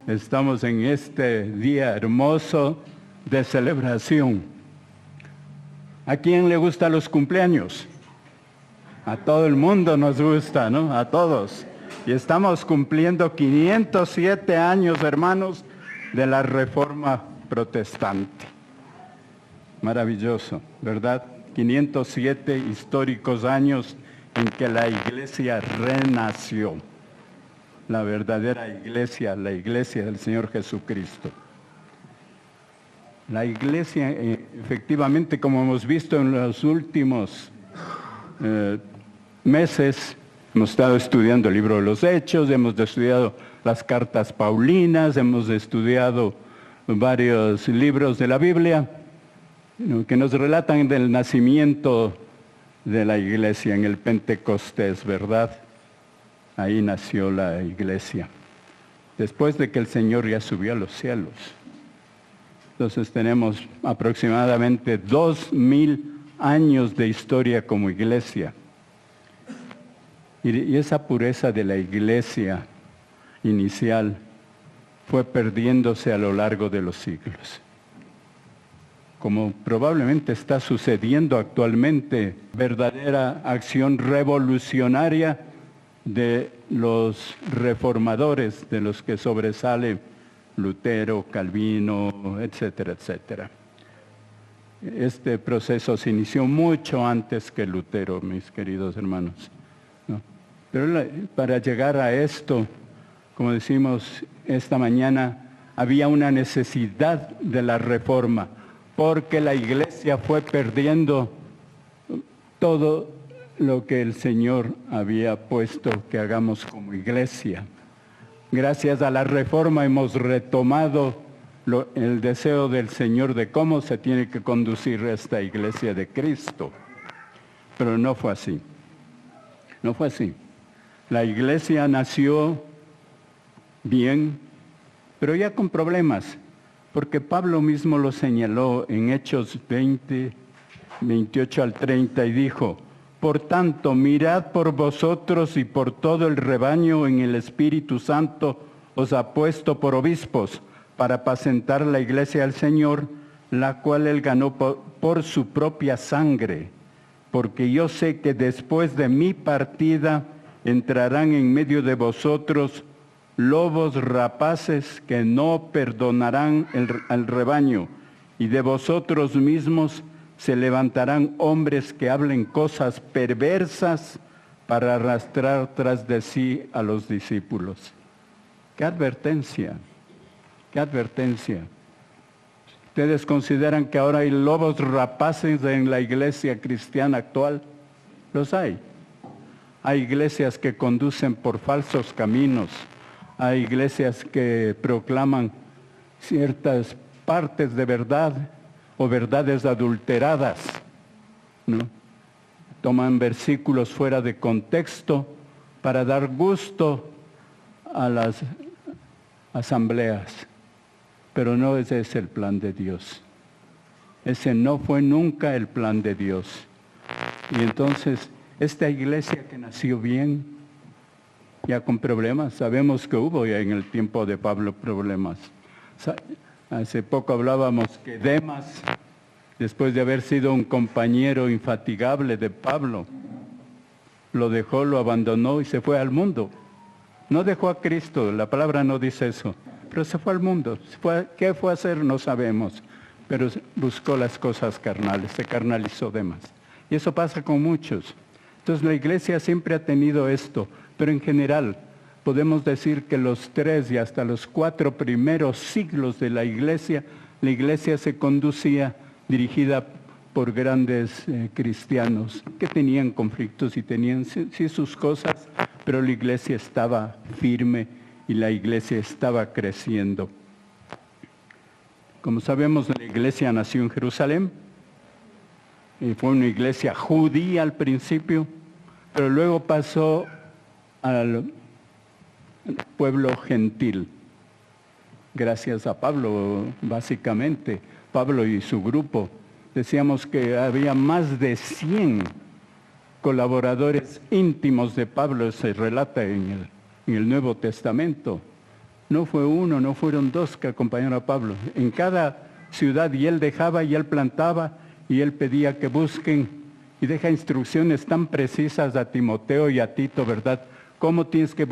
Estamos en este día hermoso de celebración. ¿A quién le gustan los cumpleaños? A todo el mundo nos gusta, ¿no? A todos. Y estamos cumpliendo 507 años, hermanos, de la Reforma Protestante. Maravilloso, ¿verdad? 507 históricos años en que la Iglesia renació. La verdadera iglesia, la iglesia del Señor Jesucristo. La iglesia, efectivamente, como hemos visto en los últimos meses, hemos estado estudiando el libro de los Hechos, hemos estudiado las cartas paulinas, hemos estudiado varios libros de la Biblia que nos relatan del nacimiento de la iglesia en el Pentecostés, ¿verdad? Ahí nació la iglesia, después de que el Señor ya subió a los cielos. Entonces tenemos aproximadamente 2000 años de historia como iglesia. Y esa pureza de la iglesia inicial fue perdiéndose a lo largo de los siglos. Como probablemente está sucediendo actualmente, verdadera acción revolucionaria de los reformadores, de los que sobresale Lutero, Calvino, etcétera, etcétera. Este proceso se inició mucho antes que Lutero, mis queridos hermanos, ¿no? Pero para llegar a esto, como decimos esta mañana, había una necesidad de la reforma, porque la iglesia fue perdiendo todo lo que el Señor había puesto que hagamos como iglesia. Gracias a la reforma hemos retomado el deseo del Señor de cómo se tiene que conducir esta iglesia de Cristo. Pero no fue así. No fue así. La iglesia nació bien, pero ya con problemas, porque Pablo mismo lo señaló en Hechos 20, 28 al 30 y dijo: por tanto, mirad por vosotros y por todo el rebaño en el Espíritu Santo os ha puesto por obispos, para apacentar la iglesia del Señor, la cual él ganó por su propia sangre. Porque yo sé que después de mi partida entrarán en medio de vosotros lobos rapaces que no perdonarán al rebaño, y de vosotros mismos se levantarán hombres que hablen cosas perversas para arrastrar tras de sí a los discípulos. ¡Qué advertencia! ¡Qué advertencia! ¿Ustedes consideran que ahora hay lobos rapaces en la iglesia cristiana actual? Los hay. Hay iglesias que conducen por falsos caminos. Hay iglesias que proclaman ciertas partes de verdad o verdades adulteradas, ¿no? Toman versículos fuera de contexto para dar gusto a las asambleas. Pero no ese es el plan de Dios. Ese no fue nunca el plan de Dios. Y entonces, esta iglesia que nació bien, ya con problemas, sabemos que hubo ya en el tiempo de Pablo problemas. Hace poco hablábamos que Demas, después de haber sido un compañero infatigable de Pablo, lo dejó, lo abandonó y se fue al mundo. No dejó a Cristo, la palabra no dice eso, pero se fue al mundo. ¿Qué fue a hacer? No sabemos, pero buscó las cosas carnales, se carnalizó Demas. Y eso pasa con muchos. Entonces la iglesia siempre ha tenido esto, pero en general podemos decir que los 3 y hasta los 4 primeros siglos de la iglesia se conducía dirigida por grandes cristianos que tenían conflictos y tenían sí sus cosas, pero la iglesia estaba firme y la iglesia estaba creciendo. Como sabemos, la iglesia nació en Jerusalén y fue una iglesia judía al principio, pero luego pasó al pueblo gentil. Gracias a Pablo, básicamente, Pablo y su grupo. Decíamos que había más de 100 colaboradores íntimos de Pablo, se relata en el Nuevo Testamento. No fue uno, no fueron dos que acompañaron a Pablo. En cada ciudad y él dejaba y él plantaba y él pedía que busquen y deja instrucciones tan precisas a Timoteo y a Tito, ¿verdad? Cómo tienes que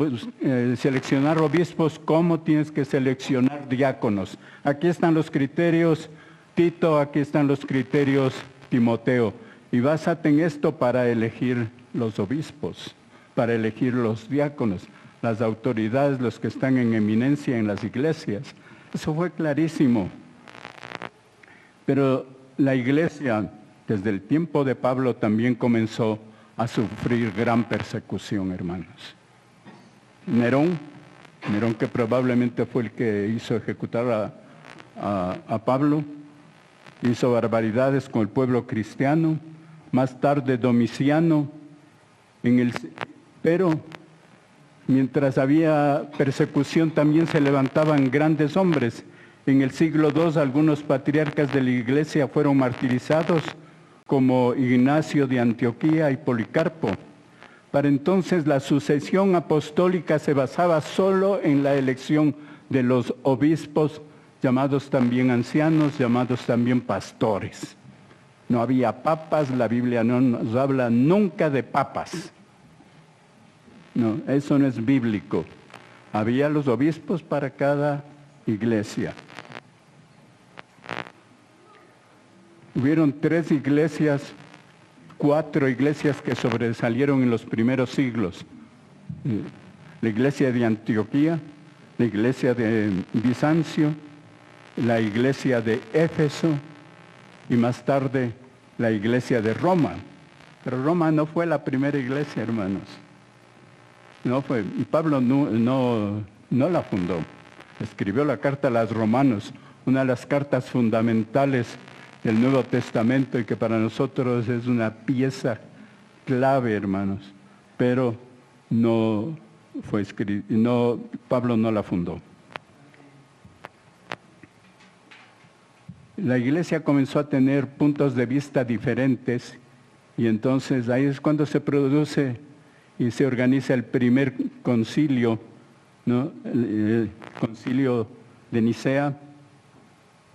seleccionar obispos, cómo tienes que seleccionar diáconos. Aquí están los criterios, Tito, aquí están los criterios, Timoteo. Y básate en esto para elegir los obispos, para elegir los diáconos, las autoridades, los que están en eminencia en las iglesias. Eso fue clarísimo. Pero la iglesia, desde el tiempo de Pablo, también comenzó a sufrir gran persecución, hermanos. Nerón, que probablemente fue el que hizo ejecutar a Pablo, hizo barbaridades con el pueblo cristiano. Más tarde Domiciano, pero mientras había persecución también se levantaban grandes hombres. En el siglo II algunos patriarcas de la iglesia fueron martirizados, como Ignacio de Antioquía y Policarpo. Para entonces la sucesión apostólica se basaba solo en la elección de los obispos, llamados también ancianos, llamados también pastores. No había papas, la Biblia no nos habla nunca de papas. No, eso no es bíblico. Había los obispos para cada iglesia. Hubieron 3 iglesias, 4 iglesias que sobresalieron en los primeros siglos. La iglesia de Antioquía, la iglesia de Bizancio, la iglesia de Éfeso y más tarde la iglesia de Roma. Pero Roma no fue la primera iglesia, hermanos. No fue, y Pablo no la fundó. Escribió la carta a los Romanos, una de las cartas fundamentales del Nuevo Testamento y que para nosotros es una pieza clave, hermanos. Pero no fue escrito, Pablo no la fundó. La iglesia comenzó a tener puntos de vista diferentes y entonces ahí es cuando se produce y se organiza el primer concilio, ¿no? El concilio de Nicea,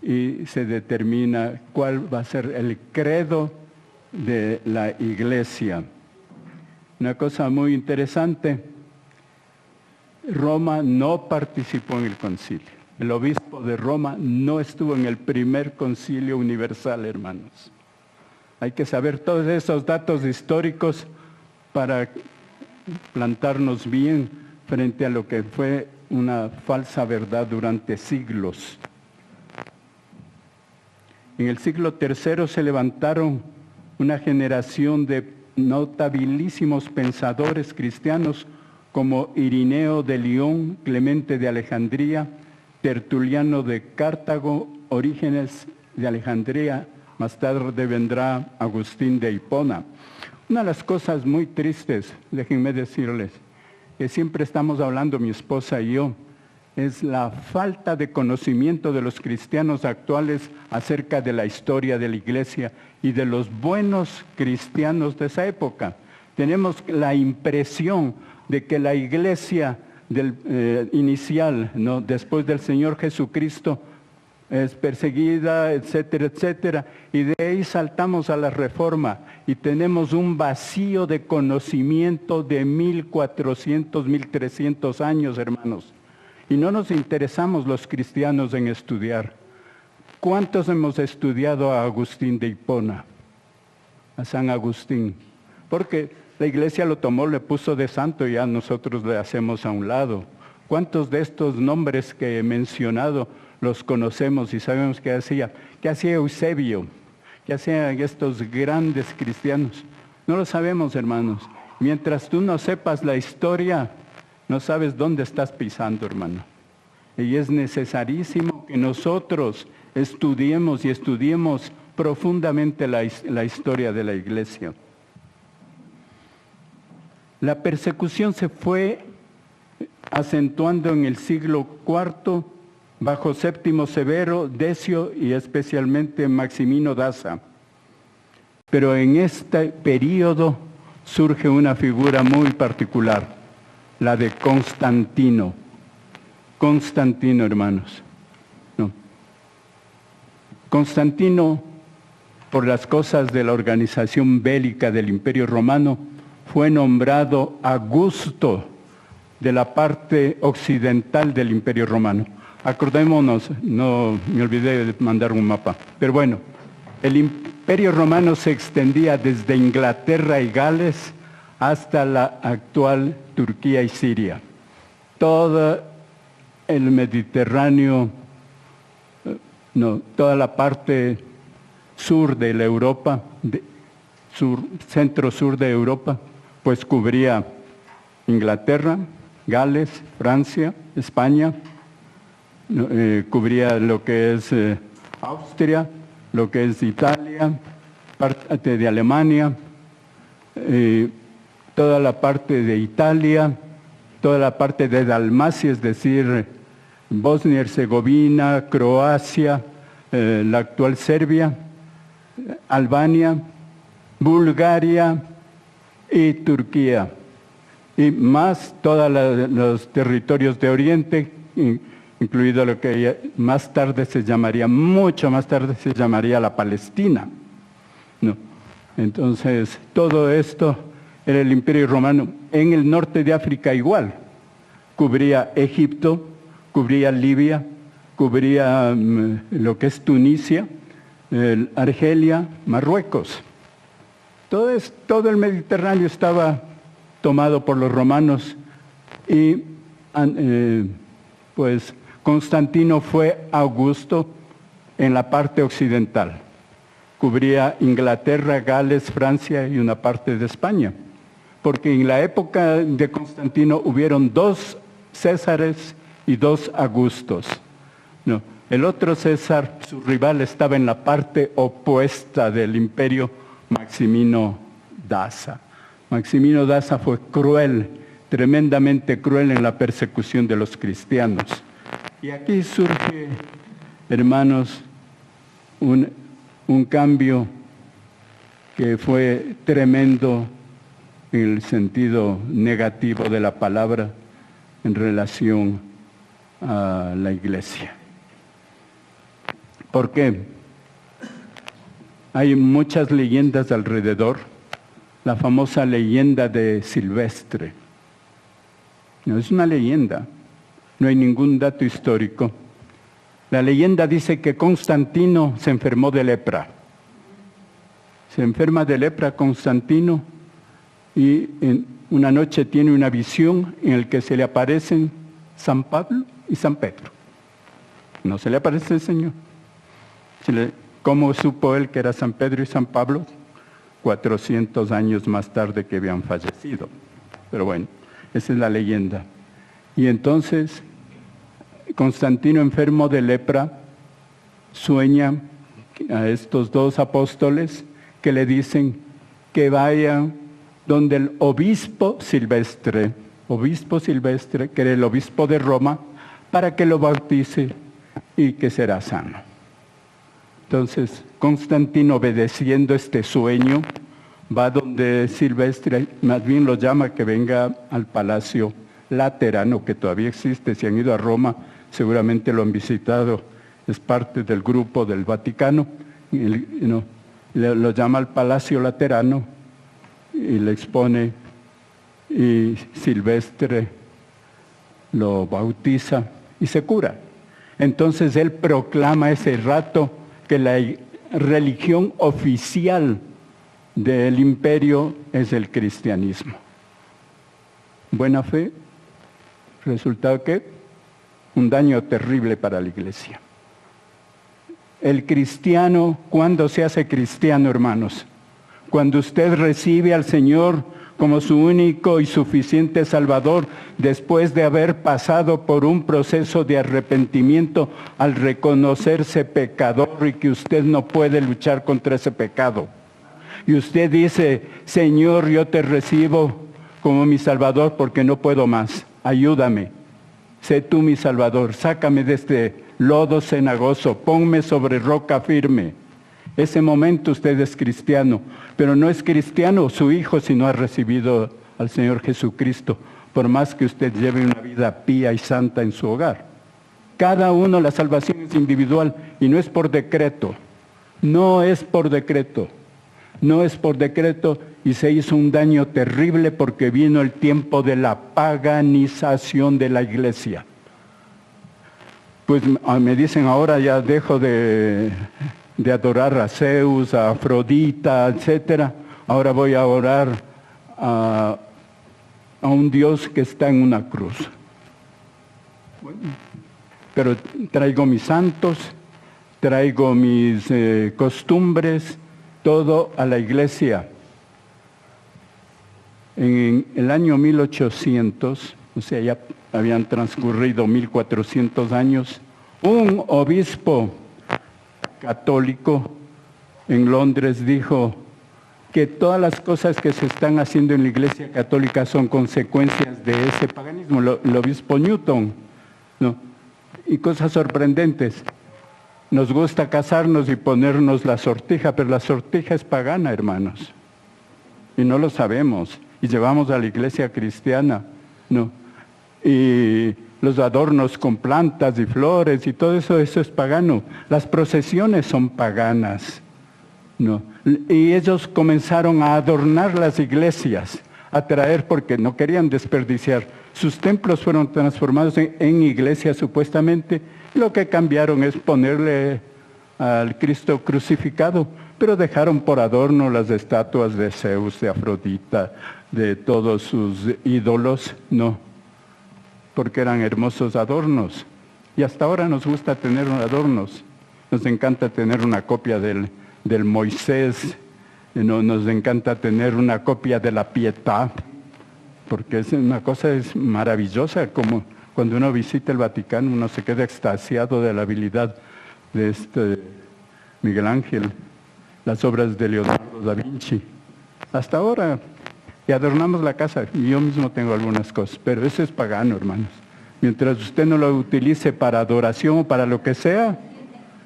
y se determina cuál va a ser el credo de la iglesia. Una cosa muy interesante, Roma no participó en el concilio. El obispo de Roma no estuvo en el primer concilio universal, hermanos. Hay que saber todos esos datos históricos para plantarnos bien frente a lo que fue una falsa verdad durante siglos. En el siglo III se levantaron una generación de notabilísimos pensadores cristianos como Irineo de León, Clemente de Alejandría, Tertuliano de Cartago, Orígenes de Alejandría, más tarde vendrá Agustín de Hipona. Una de las cosas muy tristes, déjenme decirles, que siempre estamos hablando mi esposa y yo, es la falta de conocimiento de los cristianos actuales acerca de la historia de la iglesia y de los buenos cristianos de esa época. Tenemos la impresión de que la iglesia inicial, ¿no?, después del Señor Jesucristo, es perseguida, etcétera, etcétera, y de ahí saltamos a la Reforma y tenemos un vacío de conocimiento de 1400, 1300 años, hermanos. Y no nos interesamos los cristianos en estudiar. ¿Cuántos hemos estudiado a Agustín de Hipona? A San Agustín. Porque la iglesia lo tomó, le puso de santo y ya nosotros le hacemos a un lado. ¿Cuántos de estos nombres que he mencionado los conocemos y sabemos qué hacía? ¿Qué hacía Eusebio? ¿Qué hacían estos grandes cristianos? No lo sabemos, hermanos. Mientras tú no sepas la historia, no sabes dónde estás pisando, hermano. Y es necesarísimo que nosotros estudiemos y estudiemos profundamente la historia de la Iglesia. La persecución se fue acentuando en el siglo IV bajo Séptimo Severo, Decio y especialmente Maximino Daza. Pero en este periodo surge una figura muy particular, la de Constantino. Constantino, hermanos. No. Constantino, por las cosas de la organización bélica del Imperio Romano, fue nombrado Augusto de la parte occidental del Imperio Romano. Acordémonos, no me olvidé de mandar un mapa, pero bueno, el Imperio Romano se extendía desde Inglaterra y Gales hasta la actual Turquía y Siria. Todo el Mediterráneo, toda la parte sur de la Europa, centro-sur de Europa, pues cubría Inglaterra, Gales, Francia, España, cubría lo que es Austria, lo que es Italia, parte de Alemania, toda la parte de Italia, toda la parte de Dalmacia, es decir, Bosnia y Herzegovina, Croacia, la actual Serbia, Albania, Bulgaria y Turquía, y más todos los territorios de Oriente, incluido lo que más tarde se llamaría, mucho más tarde se llamaría la Palestina. No. Entonces, todo esto era el Imperio Romano. En el norte de África igual, cubría Egipto, cubría Libia, cubría lo que es Tunisia, Argelia, Marruecos. Todo el Mediterráneo estaba tomado por los romanos y pues Constantino fue Augusto en la parte occidental. Cubría Inglaterra, Gales, Francia y una parte de España. Porque en la época de Constantino hubieron 2 Césares y 2 Augustos. No, el otro César, su rival, estaba en la parte opuesta del imperio, Maximino Daza. Maximino Daza fue cruel, tremendamente cruel en la persecución de los cristianos. Y aquí surge, hermanos, un cambio que fue tremendo en el sentido negativo de la palabra en relación a la Iglesia. ¿Por qué? Hay muchas leyendas alrededor. La famosa leyenda de Silvestre. No es una leyenda, no hay ningún dato histórico. La leyenda dice que Constantino se enfermó de lepra. Se enferma de lepra Constantino y en una noche tiene una visión en la que se le aparecen San Pablo y San Pedro. No se le aparece el Señor. ¿Cómo supo él que era San Pedro y San Pablo? 400 años más tarde que habían fallecido. Pero bueno, esa es la leyenda. Y entonces, Constantino, enfermo de lepra, sueña a estos 2 apóstoles que le dicen que vayan donde el obispo Silvestre, que era el obispo de Roma, para que lo bautice y que será sano. Entonces, Constantino, obedeciendo este sueño, va donde Silvestre, más bien lo llama que venga al Palacio Laterano, que todavía existe. Si han ido a Roma, seguramente lo han visitado, es parte del grupo del Vaticano. Lo llama al Palacio Laterano y le expone, y Silvestre lo bautiza y se cura. Entonces él proclama ese rato que la religión oficial del imperio es el cristianismo. Buena fe, resultado que un daño terrible para la Iglesia. El cristiano, ¿cuándo se hace cristiano, hermanos? Cuando usted recibe al Señor como su único y suficiente Salvador, después de haber pasado por un proceso de arrepentimiento al reconocerse pecador y que usted no puede luchar contra ese pecado. Y usted dice, Señor, yo te recibo como mi Salvador porque no puedo más. Ayúdame. Sé tú mi Salvador. Sácame de este lodo cenagoso. Ponme sobre roca firme. Ese momento usted es cristiano, pero no es cristiano su hijo si no ha recibido al Señor Jesucristo, por más que usted lleve una vida pía y santa en su hogar. Cada uno, la salvación es individual y no es por decreto. No es por decreto. No es por decreto y se hizo un daño terrible porque vino el tiempo de la paganización de la iglesia. Pues me dicen ahora ya dejo de adorar a Zeus, a Afrodita, etc. Ahora voy a orar a un Dios que está en una cruz. Bueno, pero traigo mis santos, traigo mis costumbres, todo a la iglesia. En el año 1800, o sea, ya habían transcurrido 1400 años, un obispo católico en Londres dijo que todas las cosas que se están haciendo en la Iglesia Católica son consecuencias de ese paganismo, el obispo Newton, ¿no? Y cosas sorprendentes. Nos gusta casarnos y ponernos la sortija, pero la sortija es pagana, hermanos. Y no lo sabemos. Y llevamos a la iglesia cristiana, ¿no? Y los adornos con plantas y flores y todo eso, eso es pagano. Las procesiones son paganas, ¿no? Y ellos comenzaron a adornar las iglesias, a traer, porque no querían desperdiciar. Sus templos fueron transformados en iglesias supuestamente. Lo que cambiaron es ponerle al Cristo crucificado, pero dejaron por adorno las estatuas de Zeus, de Afrodita, de todos sus ídolos, no, porque eran hermosos adornos. Y hasta ahora nos gusta tener adornos. Nos encanta tener una copia del Moisés, nos encanta tener una copia de la Pietà, porque es una cosa maravillosa, como cuando uno visita el Vaticano, uno se queda extasiado de la habilidad de Miguel Ángel, las obras de Leonardo da Vinci. Hasta ahora, y adornamos la casa, y yo mismo tengo algunas cosas, pero eso es pagano, hermanos. Mientras usted no lo utilice para adoración o para lo que sea,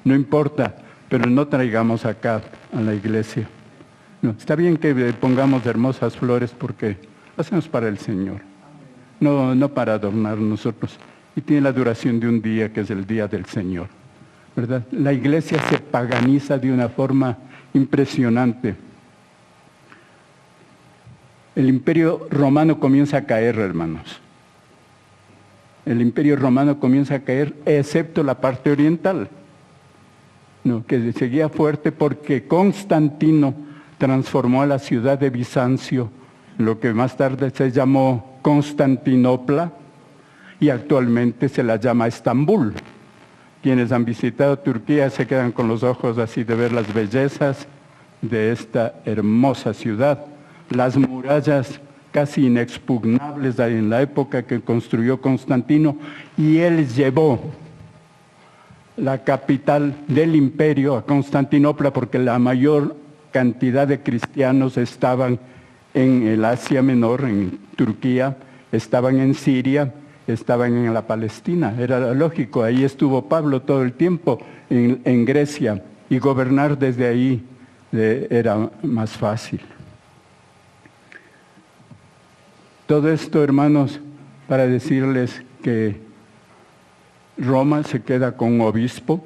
no importa, pero no traigamos acá a la iglesia. No, está bien que pongamos hermosas flores porque lo hacemos para el Señor, no para adornar nosotros. Y tiene la duración de un día, que es el día del Señor, ¿verdad? La iglesia se paganiza de una forma impresionante. El imperio romano comienza a caer, hermanos. El imperio romano comienza a caer, excepto la parte oriental, ¿no? Que seguía fuerte porque Constantino transformó a la ciudad de Bizancio, lo que más tarde se llamó Constantinopla, y actualmente se la llama Estambul. Quienes han visitado Turquía se quedan con los ojos así de ver las bellezas de esta hermosa ciudad. Las murallas casi inexpugnables en la época que construyó Constantino, y él llevó la capital del imperio a Constantinopla porque la mayor cantidad de cristianos estaban en el Asia Menor, en Turquía, estaban en Siria, estaban en la Palestina. Era lógico, ahí estuvo Pablo todo el tiempo, en Grecia, y gobernar desde ahí era más fácil. Todo esto, hermanos, para decirles que Roma se queda con un obispo,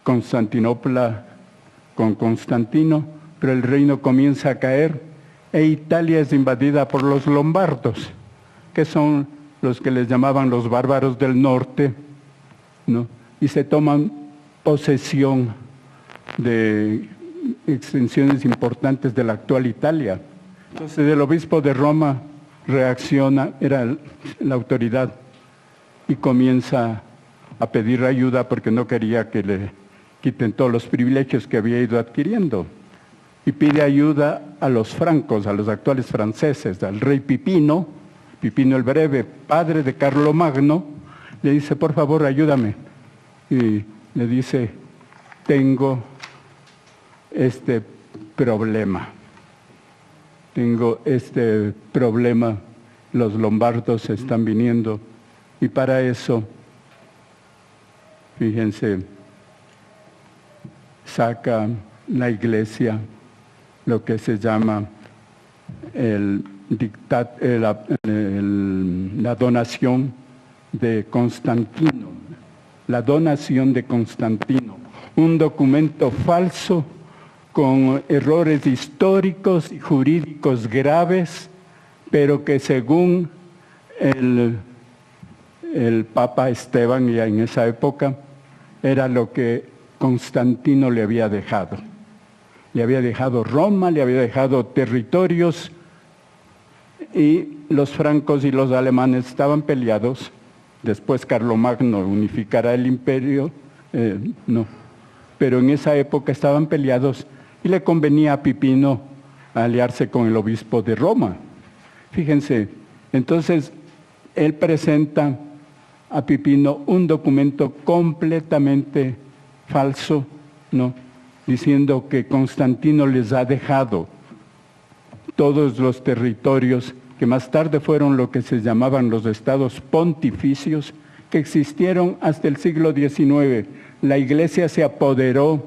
Constantinopla con Constantino, pero el reino comienza a caer e Italia es invadida por los lombardos, que son los que les llamaban los bárbaros del norte, ¿no? Y se toman posesión de extensiones importantes de la actual Italia. Entonces el obispo de Roma reacciona, era la autoridad, y comienza a pedir ayuda porque no quería que le quiten todos los privilegios que había ido adquiriendo. y pide ayuda a los francos, a los actuales franceses, al rey Pipino, Pipino el Breve, padre de Carlomagno. Le dice, por favor, ayúdame. Y le dice, tengo este problema. Los lombardos están viniendo. Y para eso, fíjense, saca la Iglesia lo que se llama la donación de Constantino. La donación de Constantino. Un documento falso con errores históricos y jurídicos graves, pero que según el Papa Esteban, ya en esa época, era lo que Constantino le había dejado. Le había dejado Roma, le había dejado territorios, y los francos y los alemanes estaban peleados. Después Carlomagno unificará el imperio, pero en esa época estaban peleados y le convenía a Pipino aliarse con el obispo de Roma. Fíjense, entonces él presenta a Pipino un documento completamente falso, ¿no?, diciendo que Constantino les ha dejado todos los territorios que más tarde fueron lo que se llamaban los estados pontificios, que existieron hasta el siglo XIX. La Iglesia se apoderó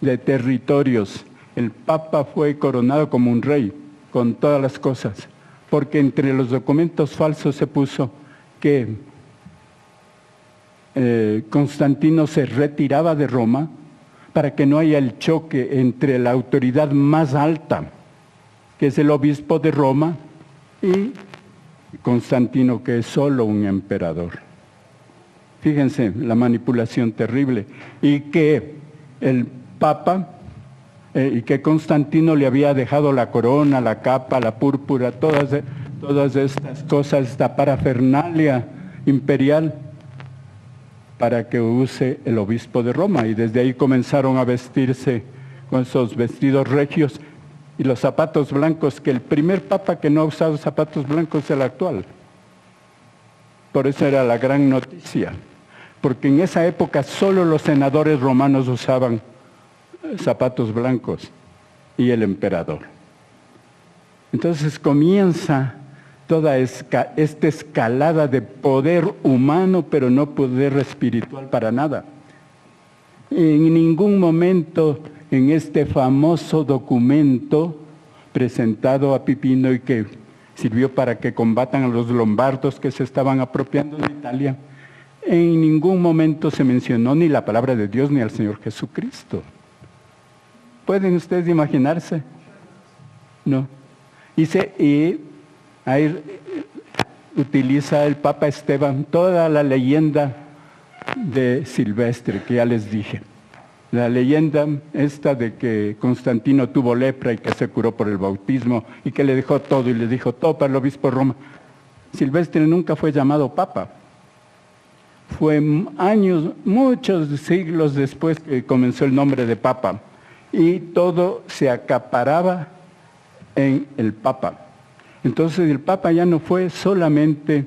de territorios. El Papa fue coronado como un rey, con todas las cosas, porque entre los documentos falsos se puso que Constantino se retiraba de Roma para que no haya el choque entre la autoridad más alta, que es el obispo de Roma, y Constantino, que es solo un emperador. Fíjense la manipulación terrible. Y que el Papa, y que Constantino le había dejado la corona, la capa, la púrpura, todas estas cosas, esta parafernalia imperial, para que use el obispo de Roma. Y desde ahí comenzaron a vestirse con esos vestidos regios y los zapatos blancos, que el primer papa que no ha usado zapatos blancos es el actual. Por eso era la gran noticia, porque en esa época solo los senadores romanos usaban zapatos blancos y el emperador. Entonces comienza toda esta escalada de poder humano, pero no poder espiritual para nada. En ningún momento en este famoso documento presentado a Pipino y que sirvió para que combatan a los lombardos que se estaban apropiando de Italia, en ningún momento se mencionó ni la palabra de Dios ni al Señor Jesucristo. ¿Pueden ustedes imaginarse? No. Y ahí utiliza el Papa Esteban toda la leyenda de Silvestre, que ya les dije. La leyenda esta de que Constantino tuvo lepra y que se curó por el bautismo y que le dejó todo y le dijo todo para el obispo de Roma. Silvestre nunca fue llamado papa. Fue años, muchos siglos después que comenzó el nombre de papa. Y todo se acaparaba en el papa. Entonces el papa ya no fue solamente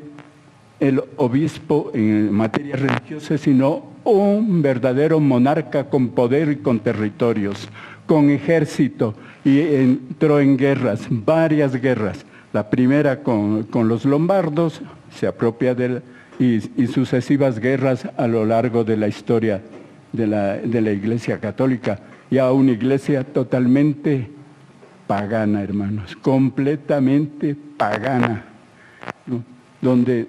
el obispo en materia religiosa, sino un verdadero monarca con poder y con territorios, con ejército, y entró en guerras, varias guerras. La primera con los lombardos, se apropia y sucesivas guerras a lo largo de la historia de la Iglesia Católica, ya una iglesia totalmente pagana, hermanos, completamente pagana, ¿no?, donde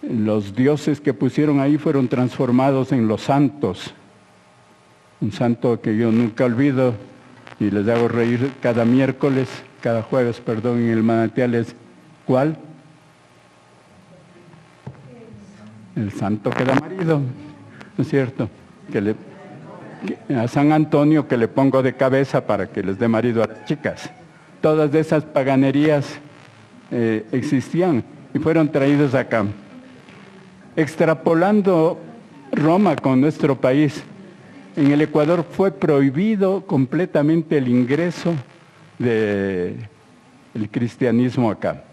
los dioses que pusieron ahí fueron transformados en los santos. Un santo que yo nunca olvido y les hago reír cada jueves, en el manantial es, ¿cuál? El santo que da marido, ¿no es cierto? A San Antonio, que le pongo de cabeza para que les dé marido a las chicas. Todas esas paganerías existían y fueron traídos acá. Extrapolando Roma con nuestro país, en el Ecuador fue prohibido completamente el ingreso del cristianismo acá.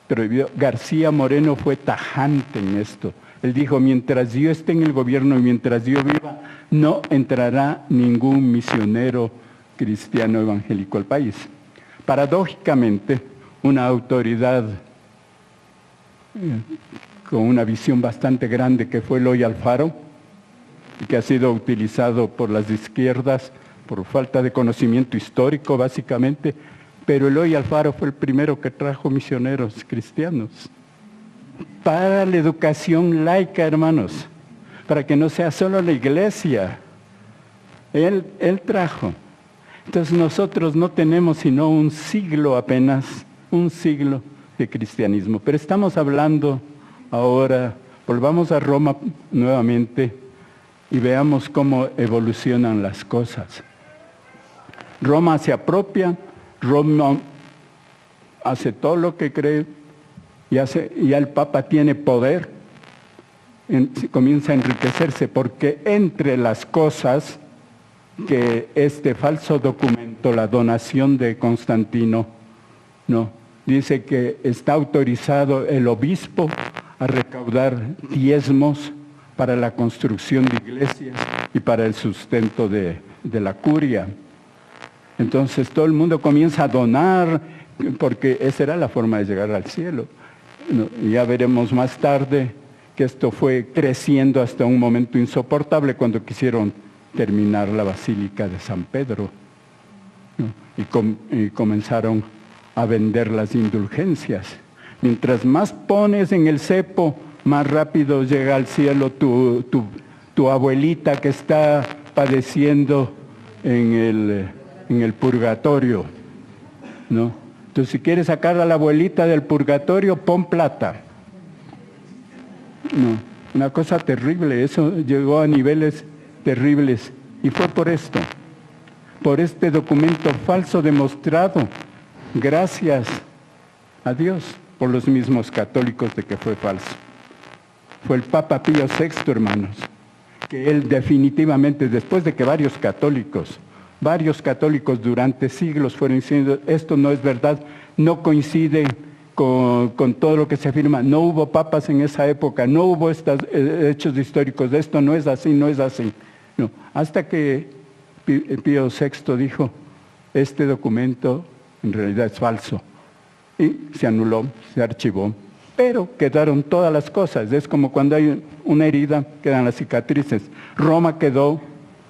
Prohibido. García Moreno fue tajante en esto. Él dijo, mientras yo esté en el gobierno y mientras yo viva, no entrará ningún misionero cristiano evangélico al país. Paradójicamente, una autoridad con una visión bastante grande que fue Eloy Alfaro, y que ha sido utilizado por las izquierdas por falta de conocimiento histórico básicamente, pero Eloy Alfaro fue el primero que trajo misioneros cristianos para la educación laica, hermanos, para que no sea solo la iglesia. Él trajo. Entonces nosotros no tenemos sino un siglo apenas, un siglo de cristianismo. Pero estamos hablando ahora, volvamos a Roma nuevamente y veamos cómo evolucionan las cosas. Roma se apropia, Roma hace todo lo que cree, ya el Papa tiene poder, comienza a enriquecerse, porque entre las cosas que este falso documento, la donación de Constantino, dice que está autorizado el obispo a recaudar diezmos para la construcción de iglesias y para el sustento de la curia. Entonces todo el mundo comienza a donar, porque esa era la forma de llegar al cielo. Ya veremos más tarde que esto fue creciendo hasta un momento insoportable cuando quisieron terminar la Basílica de San Pedro, y comenzaron a vender las indulgencias. Mientras más pones en el cepo, más rápido llega al cielo tu abuelita que está padeciendo en el purgatorio, ¿no? Entonces, si quieres sacar a la abuelita del purgatorio, pon plata. No, una cosa terrible, eso llegó a niveles terribles. Y fue por esto, por este documento falso demostrado, gracias a Dios, por los mismos católicos de que fue falso. Fue el Papa Pío VI, hermanos, que él definitivamente, después de que varios católicos durante siglos fueron diciendo, esto no es verdad, no coincide con todo lo que se afirma, no hubo papas en esa época, no hubo estos hechos históricos, esto no es así, no es así. No, hasta que Pío VI dijo, este documento en realidad es falso, y se anuló, se archivó, pero quedaron todas las cosas. Es como cuando hay una herida, quedan las cicatrices. Roma quedó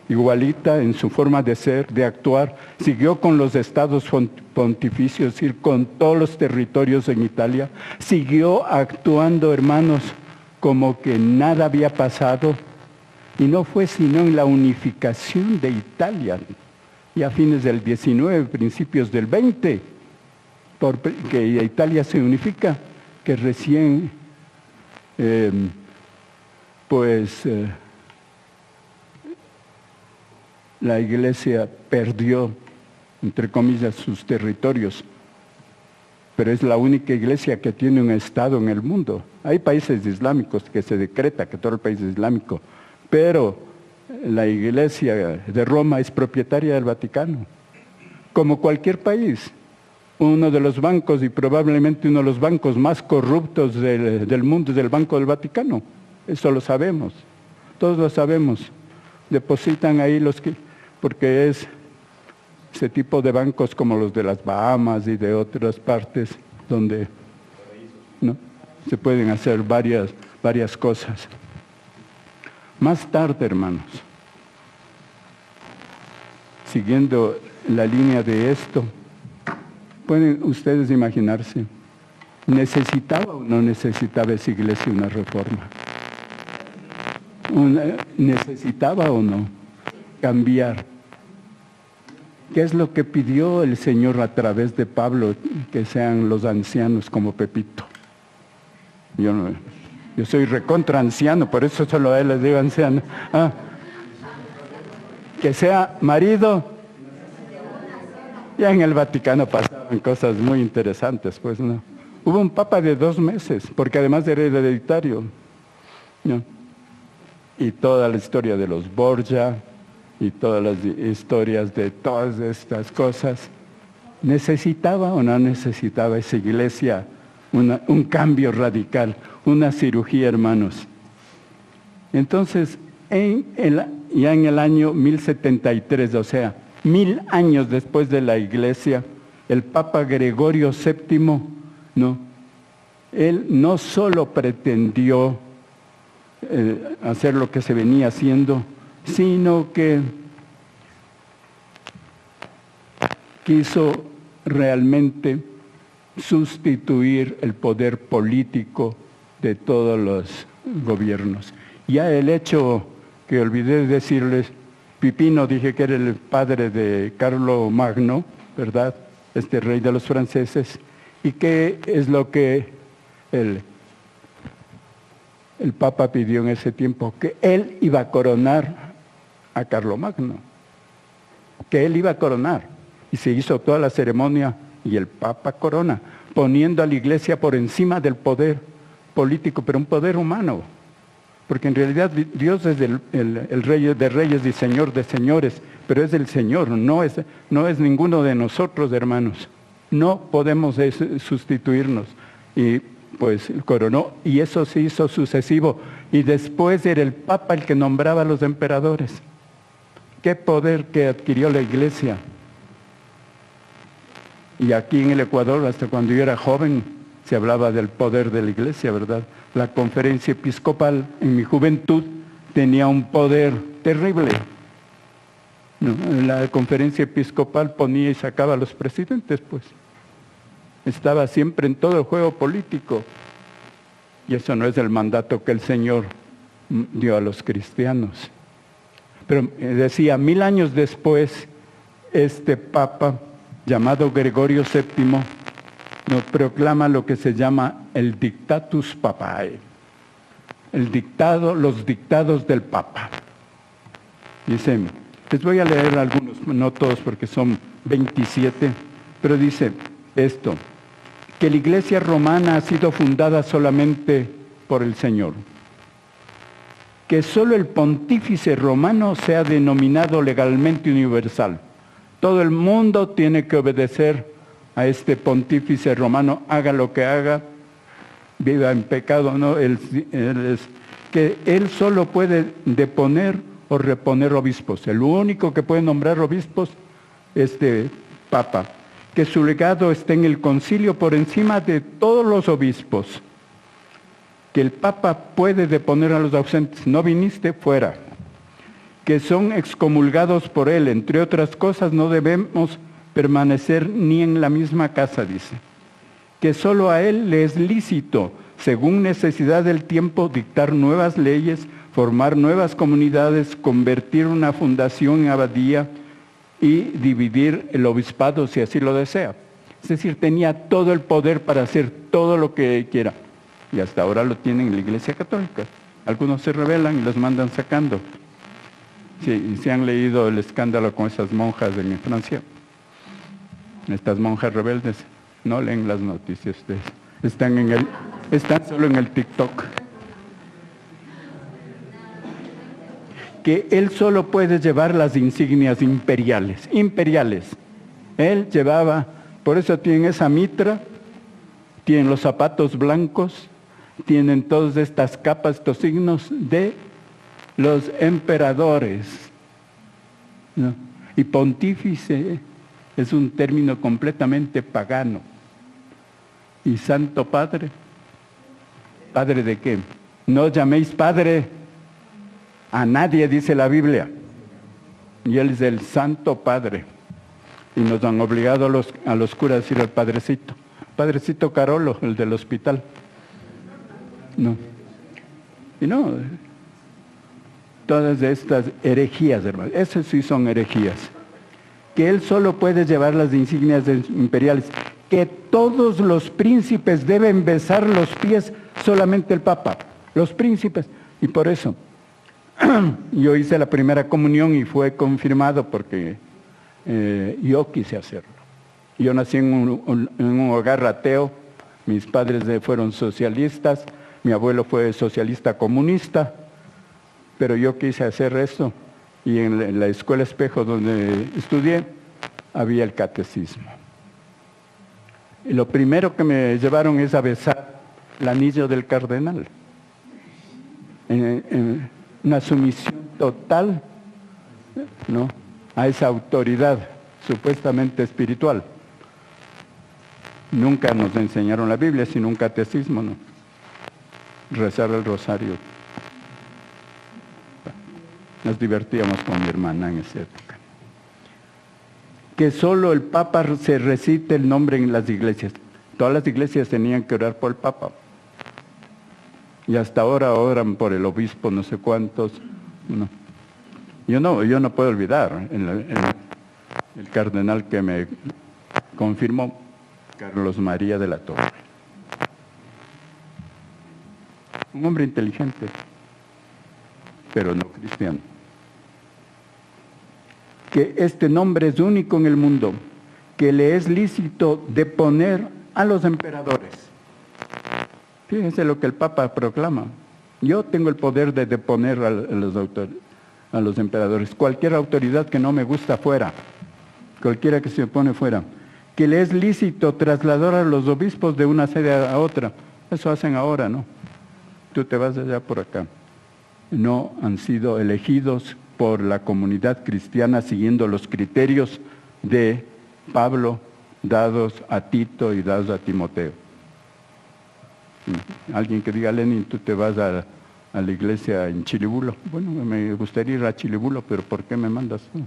igualita en su forma de ser, de actuar, siguió con los estados pontificios, es decir, con todos los territorios en Italia, siguió actuando, hermanos, como que nada había pasado, y no fue sino en la unificación de Italia, y a fines del 19, principios del 20, porque Italia se unifica, que recién, la iglesia perdió, entre comillas, sus territorios, pero es la única iglesia que tiene un estado en el mundo. Hay países islámicos que se decreta que todo el país es islámico, pero la iglesia de Roma es propietaria del Vaticano, como cualquier país. Uno de los bancos, y probablemente uno de los bancos más corruptos del mundo, es el Banco del Vaticano. Eso lo sabemos, todos lo sabemos. Depositan ahí porque es ese tipo de bancos como los de las Bahamas y de otras partes donde se pueden hacer varias cosas. Más tarde, hermanos, siguiendo la línea de esto, pueden ustedes imaginarse, ¿necesitaba o no necesitaba esa iglesia una reforma? ¿Necesitaba o no cambiar? ¿Qué es lo que pidió el Señor a través de Pablo? Que sean los ancianos como Pepito. Yo soy recontra anciano, por eso solo a él les digo anciano. Que sea marido. Ya en el Vaticano pasaban cosas muy interesantes, pues no. Hubo un papa de 2 meses, porque además era hereditario. ¿No? y toda la historia de los Borgia y todas las historias de todas estas cosas, ¿necesitaba o no necesitaba esa iglesia un cambio radical, una cirugía, hermanos? Entonces, ya en el año 1073, o sea, 1000 años después de la iglesia, el Papa Gregorio VII, él no solo pretendió hacer lo que se venía haciendo, sino que quiso realmente sustituir el poder político de todos los gobiernos. Ya el hecho que olvidé decirles, Pipino, dije que era el padre de Carlo Magno, ¿verdad? Este rey de los franceses, y qué es lo que el Papa pidió en ese tiempo, que él iba a coronar a Carlo Magno, que él iba a coronar, y se hizo toda la ceremonia, y el Papa corona, poniendo a la iglesia por encima del poder político, pero un poder humano, porque en realidad Dios es el Rey de reyes y Señor de señores, pero es el Señor, no es ninguno de nosotros, hermanos. No podemos sustituirnos. Y pues coronó, y eso se hizo sucesivo. Y después era el Papa el que nombraba a los emperadores. ¿Qué poder que adquirió la iglesia? Y aquí en el Ecuador, hasta cuando yo era joven, se hablaba del poder de la iglesia, ¿verdad? La conferencia episcopal en mi juventud tenía un poder terrible. La conferencia episcopal ponía y sacaba a los presidentes, pues. Estaba siempre en todo el juego político. Y eso no es el mandato que el Señor dio a los cristianos. Pero decía, 1000 años después, este Papa, llamado Gregorio VII, nos proclama lo que se llama el Dictatus Papae, los dictados del Papa. Dice, les voy a leer algunos, no todos porque son 27, pero dice esto, que la Iglesia romana ha sido fundada solamente por el Señor, que solo el pontífice romano se ha denominado legalmente universal. Todo el mundo tiene que obedecer a este pontífice romano, haga lo que haga, viva en pecado, ¿no? Que él solo puede deponer o reponer obispos. El único que puede nombrar obispos es este Papa. Que su legado esté en el concilio por encima de todos los obispos. Que el Papa puede deponer a los ausentes. No viniste, fuera. Que son excomulgados por él. Entre otras cosas, no debemos permanecer ni en la misma casa, dice. Que solo a él le es lícito, según necesidad del tiempo, dictar nuevas leyes, formar nuevas comunidades, convertir una fundación en abadía y dividir el obispado si así lo desea. Es decir, tenía todo el poder para hacer todo lo que quiera. Y hasta ahora lo tienen en la Iglesia Católica. Algunos se rebelan y los mandan sacando. Sí, se han leído el escándalo con esas monjas en Francia. Estas monjas rebeldes no leen las noticias, están solo en el TikTok. Que él solo puede llevar las insignias imperiales. Él llevaba, por eso tienen esa mitra, tienen los zapatos blancos, tienen todas estas capas, estos signos de los emperadores, ¿no? Y pontífice es un término completamente pagano. ¿Y Santo Padre? ¿Padre de qué? No llaméis Padre a nadie, dice la Biblia. Y él es el Santo Padre. Y nos han obligado a los curas a decir al Padrecito. Padrecito Carolo, el del hospital. No. Y no. Todas estas herejías, hermanos. Esas sí son herejías. Que él solo puede llevar las insignias imperiales. Que todos los príncipes deben besar los pies, solamente el Papa. Los príncipes. Y por eso, yo hice la primera comunión y fue confirmado porque yo quise hacerlo. Yo nací en un hogar ateo, mis padres fueron socialistas, mi abuelo fue socialista comunista, pero yo quise hacer eso. Y en la escuela Espejo donde estudié, había el catecismo. Y lo primero que me llevaron es a besar el anillo del cardenal. En una sumisión total, ¿no?, a esa autoridad supuestamente espiritual. Nunca nos enseñaron la Biblia, sino un catecismo, ¿no? Rezar el rosario. Nos divertíamos con mi hermana en esa época. Que solo el Papa se recite el nombre en las iglesias. Todas las iglesias tenían que orar por el Papa. Y hasta ahora oran por el obispo, no sé cuántos. No. Yo no puedo olvidar el cardenal que me confirmó, Carlos María de la Torre. Un hombre inteligente, pero no cristiano. Que este nombre es único en el mundo, que le es lícito deponer a los emperadores. Fíjense lo que el Papa proclama. Yo tengo el poder de deponer a los emperadores. Cualquier autoridad que no me gusta fuera, cualquiera que se opone fuera. Que le es lícito trasladar a los obispos de una sede a otra. Eso hacen ahora, ¿no? Tú te vas allá por acá. No han sido elegidos por la comunidad cristiana siguiendo los criterios de Pablo dados a Tito y dados a Timoteo. Alguien que diga, Lenin, tú te vas a la iglesia en Chilibulo. Bueno, me gustaría ir a Chilibulo, pero ¿por qué me mandas tú?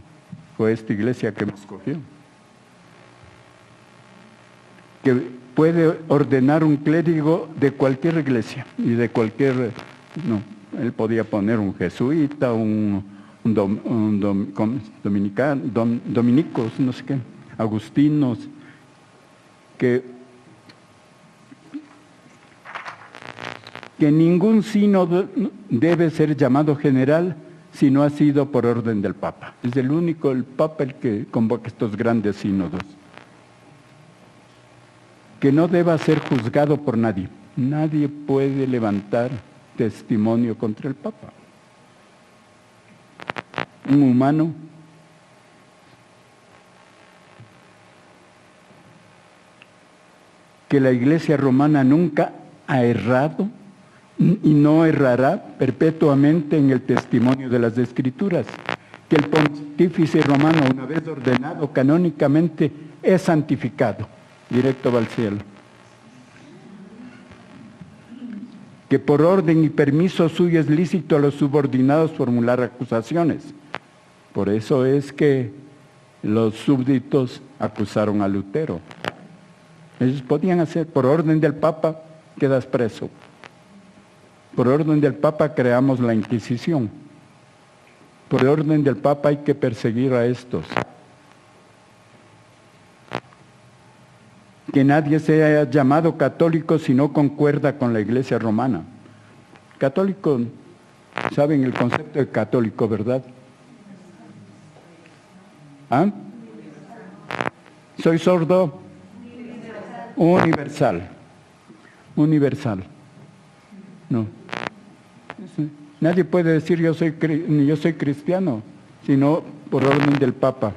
Fue esta iglesia que me escogió. Que puede ordenar un clérigo de cualquier iglesia y de cualquier... No, él podía poner un jesuita, dominicos, no sé qué, agustinos, que ningún sínodo debe ser llamado general si no ha sido por orden del Papa. Es el Papa el que convoca estos grandes sínodos. Que no deba ser juzgado por nadie. Nadie puede levantar testimonio contra el Papa. Un humano que la Iglesia romana nunca ha errado y no errará perpetuamente en el testimonio de las Escrituras, que el pontífice romano, una vez ordenado canónicamente, es santificado, directo va al cielo. Que por orden y permiso suyo es lícito a los subordinados formular acusaciones. Por eso es que los súbditos acusaron a Lutero. Ellos podían hacer, por orden del Papa, quedas preso. Por orden del Papa creamos la Inquisición. Por orden del Papa hay que perseguir a estos. Que nadie sea llamado católico si no concuerda con la Iglesia romana. Católico, ¿saben el concepto de católico, verdad? ¿Ah? ¿Soy sordo? Universal. Universal. No. Nadie puede decir yo soy cristiano, sino por orden del Papa.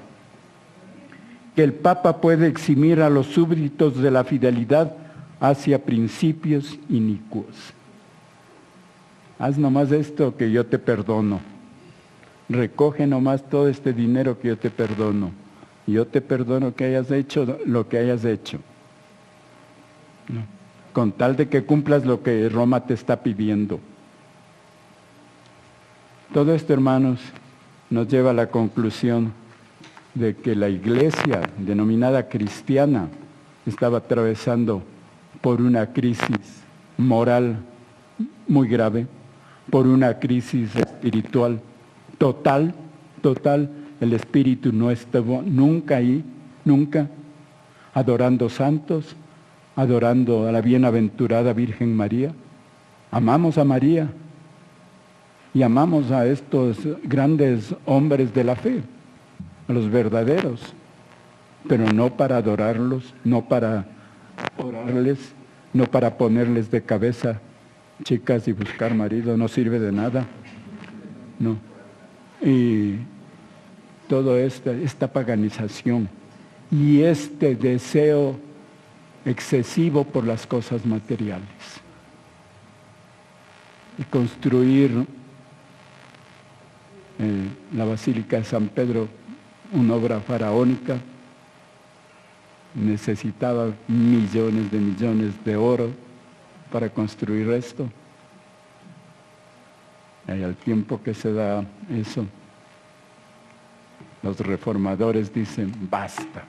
Que el Papa puede eximir a los súbditos de la fidelidad hacia principios inicuos. Haz nomás esto que yo te perdono. Recoge nomás todo este dinero que yo te perdono. Y yo te perdono que hayas hecho lo que hayas hecho. No. Con tal de que cumplas lo que Roma te está pidiendo. Todo esto, hermanos, nos lleva a la conclusión de que la iglesia denominada cristiana estaba atravesando por una crisis moral muy grave, por una crisis espiritual total. El espíritu no estuvo nunca ahí, nunca, adorando santos, adorando a la bienaventurada Virgen María. Amamos a María y amamos a estos grandes hombres de la fe, a los verdaderos, pero no para adorarlos, no para orarles, no para ponerles de cabeza chicas y buscar marido, no sirve de nada. ¿no? Y toda esta paganización y este deseo excesivo por las cosas materiales. Y construir la Basílica de San Pedro, una obra faraónica, necesitaba millones de oro para construir esto. Y al tiempo que se da eso, los reformadores dicen, basta.